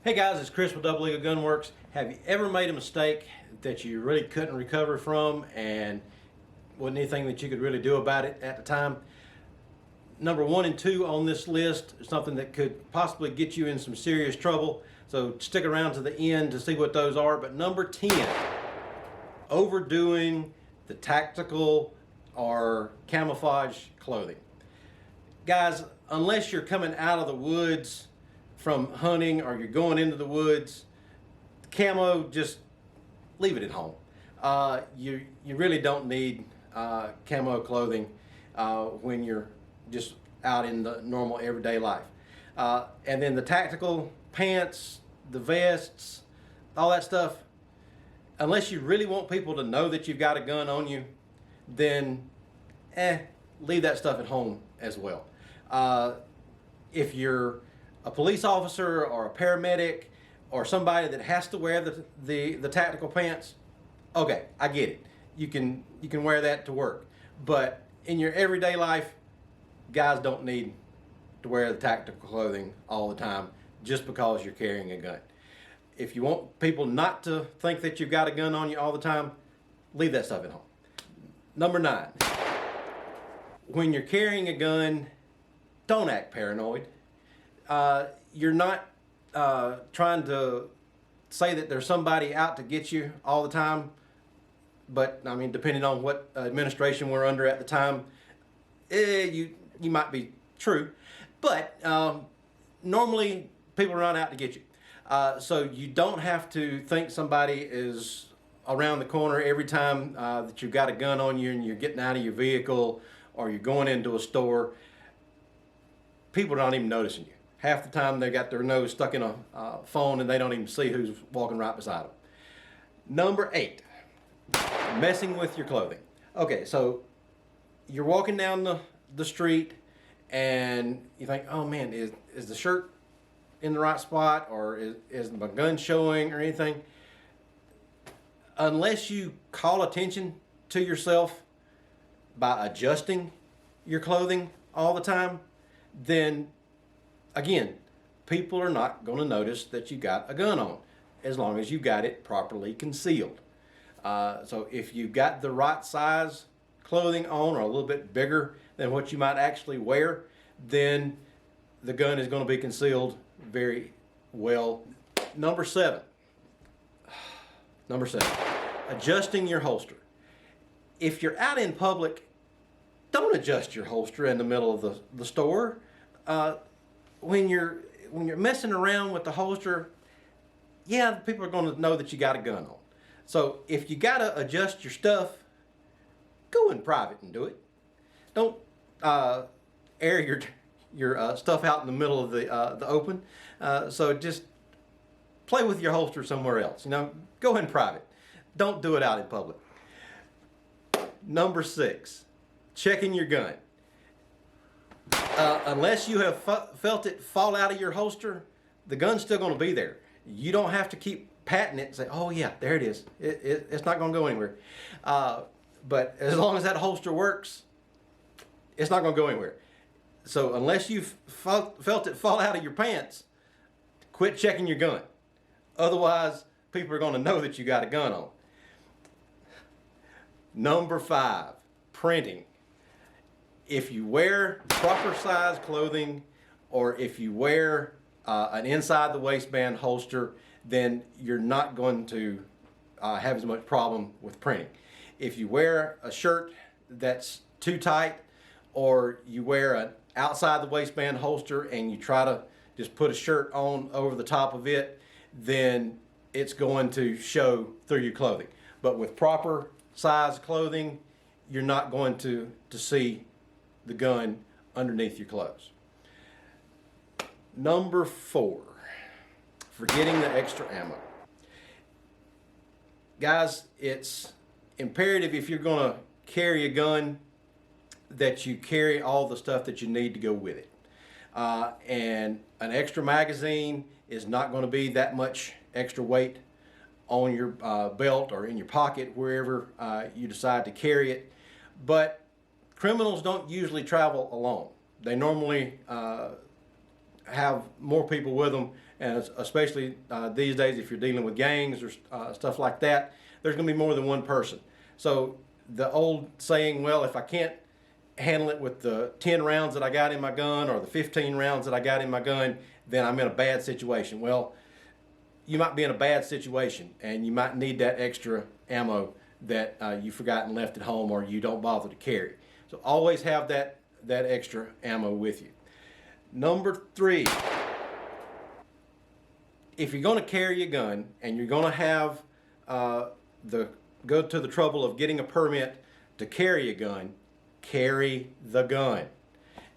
Hey guys, it's Chris with Double Eagle Gunworks. Have you ever made a mistake that you really couldn't recover from and wasn't anything that you could really do about it at the time? Number 1 and 2 on this list is something that could possibly get you in some serious trouble. So stick around to the end to see what those are. But number 10, overdoing the tactical or camouflage clothing. Guys, unless you're coming out of the woods from hunting or you're going into the woods, camo, just leave it at home. You really don't need camo clothing when you're just out in the normal everyday life. And then the tactical pants, the vests, all that stuff, unless you really want people to know that you've got a gun on you, then leave that stuff at home as well. If you're a police officer or a paramedic or somebody that has to wear the tactical pants, okay, I get it. You can wear that to work. But in your everyday life, guys don't need to wear the tactical clothing all the time just because you're carrying a gun. If you want people not to think that you've got a gun on you all the time, leave that stuff at home. Number 9, when you're carrying a gun, don't act paranoid. You're not trying to say that there's somebody out to get you all the time, but I mean, depending on what administration we're under at the time, you might be true, but normally people are not out to get you. So you don't have to think somebody is around the corner every time that you've got a gun on you and you're getting out of your vehicle or you're going into a store. People are not even noticing you. Half the time they got their nose stuck in a phone and they don't even see who's walking right beside them. Number 8, messing with your clothing. Okay, so you're walking down the street and you think, oh man, is the shirt in the right spot, or is my gun showing or anything? Unless you call attention to yourself by adjusting your clothing all the time, then again, people are not going to notice that you got a gun on as long as you got it properly concealed. So if you've got the right size clothing on or a little bit bigger than what you might actually wear, then the gun is going to be concealed very well. Number 7, adjusting your holster. If you're out in public, don't adjust your holster in the middle of the store. When you're messing around with the holster, yeah, people are going to know that you got a gun on. So if you got to adjust your stuff, go in private and do it. Don't air your stuff out in the middle of the open. So just play with your holster somewhere else. You know, go in private. Don't do it out in public. Number 6, checking your gun. Unless you have felt it fall out of your holster, the gun's still going to be there. You don't have to keep patting it and say, oh yeah, there it is. It's not going to go anywhere. But as long as that holster works, it's not going to go anywhere. So unless you've felt it fall out of your pants, quit checking your gun. Otherwise, people are going to know that you got a gun on. Number 5, printing. If you wear proper size clothing, or if you wear an inside the waistband holster, then you're not going to have as much problem with printing. If you wear a shirt that's too tight, or you wear an outside the waistband holster and you try to just put a shirt on over the top of it, then it's going to show through your clothing. But with proper size clothing, you're not going to see the gun underneath your clothes. Number 4, forgetting the extra ammo. Guys, it's imperative if you're going to carry a gun that you carry all the stuff that you need to go with it. And an extra magazine is not going to be that much extra weight on your belt or in your pocket, wherever you decide to carry it. But criminals don't usually travel alone. They normally have more people with them and especially these days, if you're dealing with gangs or stuff like that, there's going to be more than one person. So the old saying, well, if I can't handle it with the 10 rounds that I got in my gun or the 15 rounds that I got in my gun, then I'm in a bad situation. Well, you might be in a bad situation and you might need that extra ammo that you forgot and left at home or you don't bother to carry. So always have that extra ammo with you. Number 3, if you're going to carry a gun and you're going to have go to the trouble of getting a permit to carry a gun, carry the gun.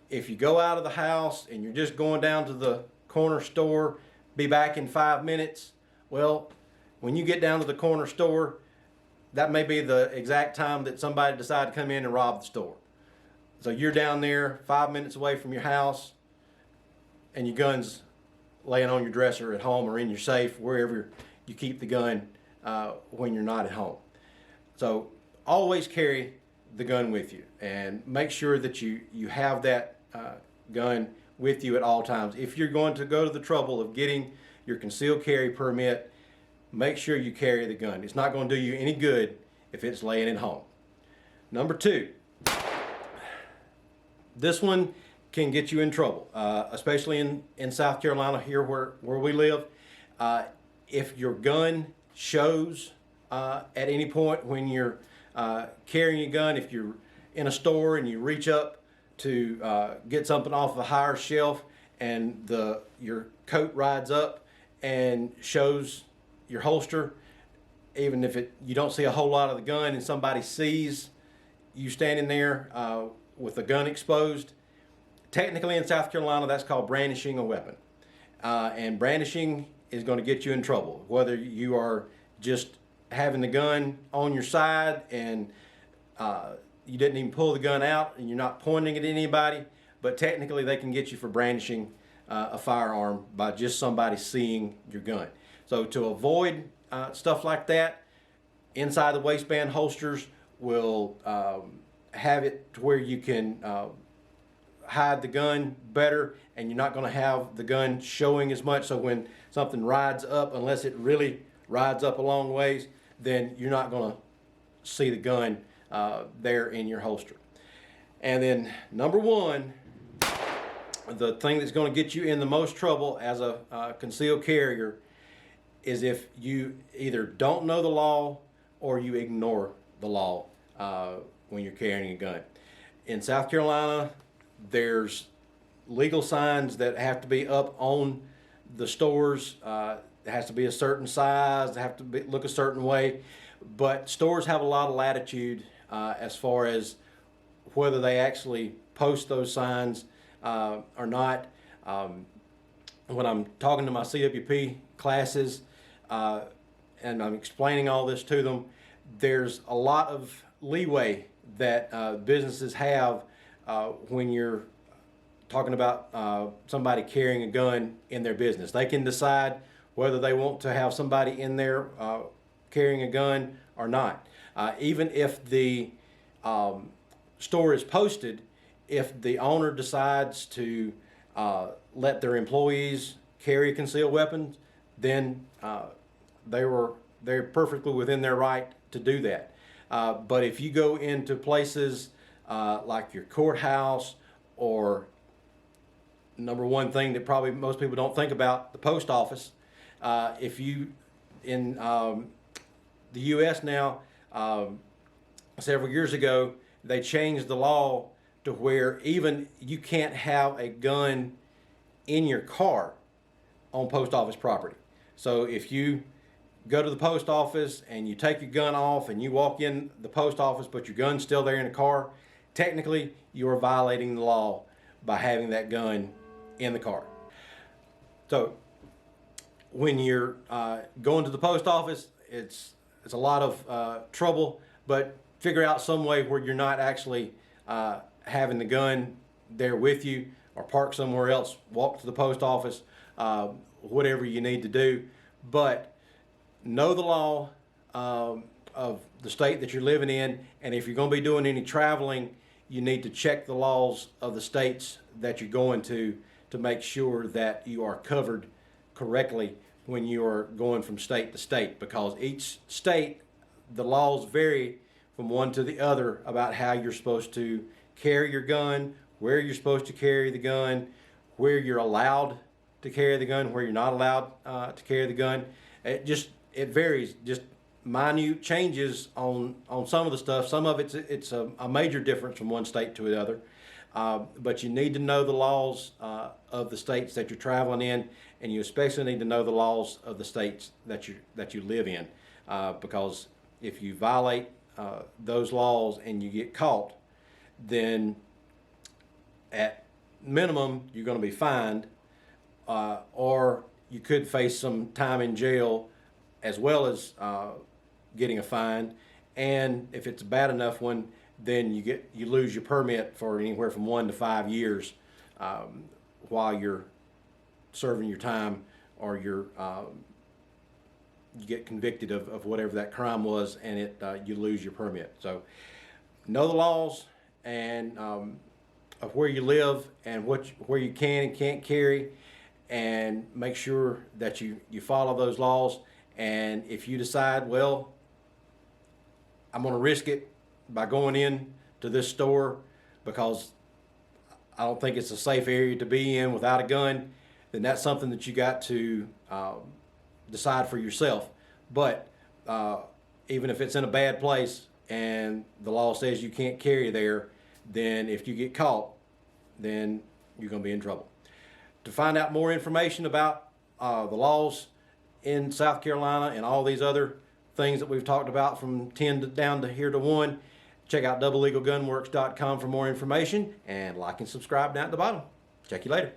If you go out of the house and you're just going down to the corner store, be back in 5 minutes, well, when you get down to the corner store, that may be the exact time that somebody decided to come in and rob the store. So you're down there 5 minutes away from your house and your gun's laying on your dresser at home or in your safe, wherever you keep the gun when you're not at home. So always carry the gun with you and make sure that you have that gun with you at all times. If you're going to go to the trouble of getting your concealed carry permit, make sure you carry the gun. It's not going to do you any good if it's laying at home. Number 2, this one can get you in trouble, especially in South Carolina, here where we live. If your gun shows at any point when you're carrying a gun, if you're in a store and you reach up to get something off the higher shelf and your coat rides up and shows your holster, even if you don't see a whole lot of the gun and somebody sees you standing there with the gun exposed, technically in South Carolina that's called brandishing a weapon. And brandishing is going to get you in trouble, whether you are just having the gun on your side and you didn't even pull the gun out and you're not pointing it at anybody, but technically they can get you for brandishing a firearm by just somebody seeing your gun. So to avoid stuff like that, inside the waistband holsters will have it to where you can hide the gun better, and you're not going to have the gun showing as much. So when something rides up, unless it really rides up a long ways, then you're not going to see the gun there in your holster. And then number 1, the thing that's going to get you in the most trouble as a concealed carrier is if you either don't know the law or you ignore the law when you're carrying a gun. In South Carolina, there's legal signs that have to be up on the stores. It has to be a certain size, they have to look a certain way, but stores have a lot of latitude as far as whether they actually post those signs or not. When I'm talking to my CWP classes and I'm explaining all this to them, there's a lot of leeway that businesses have when you're talking about somebody carrying a gun in their business. They can decide whether they want to have somebody in there carrying a gun or not. Even if the store is posted, if the owner decides to let their employees carry concealed weapons, then they're perfectly within their right to do that. But if you go into places like your courthouse, or number 1 thing that probably most people don't think about, the post office. If you, in the U.S. now, several years ago, they changed the law to where even you can't have a gun in your car on post office property. So if you go to the post office and you take your gun off and you walk in the post office but your gun's still there in the car, technically you are violating the law by having that gun in the car. So when you're going to the post office, it's a lot of trouble, but figure out some way where you're not actually having the gun there with you, or park somewhere else, walk to the post office, whatever you need to do. But know the law of the state that you're living in, and if you're going to be doing any traveling, you need to check the laws of the states that you're going to make sure that you are covered correctly when you are going from state to state, because each state, the laws vary from one to the other about how you're supposed to carry your gun, where you're supposed to carry the gun, where you're allowed to carry the gun, where you're not allowed to carry the gun. It varies, just minute changes on some of the stuff. Some of it's a major difference from one state to the other. But you need to know the laws of the states that you're traveling in, and you especially need to know the laws of the states that you live in, because if you violate those laws and you get caught, then at minimum you're going to be fined, or you could face some time in jail as well as getting a fine. And if it's a bad enough one, then you lose your permit for anywhere from 1 to 5 years while you're serving your time, or you get convicted of whatever that crime was, and you lose your permit. So know the laws and of where you live and where you can and can't carry, and make sure that you follow those laws. And if you decide, well, I'm going to risk it by going in to this store because I don't think it's a safe area to be in without a gun, then that's something that you got to decide for yourself. But even if it's in a bad place and the law says you can't carry there, then if you get caught, then you're going to be in trouble. To find out more information about the laws in South Carolina and all these other things that we've talked about from 10 down to here to 1, check out doublelegalgunworks.com for more information, and like and subscribe down at the bottom. Check you later.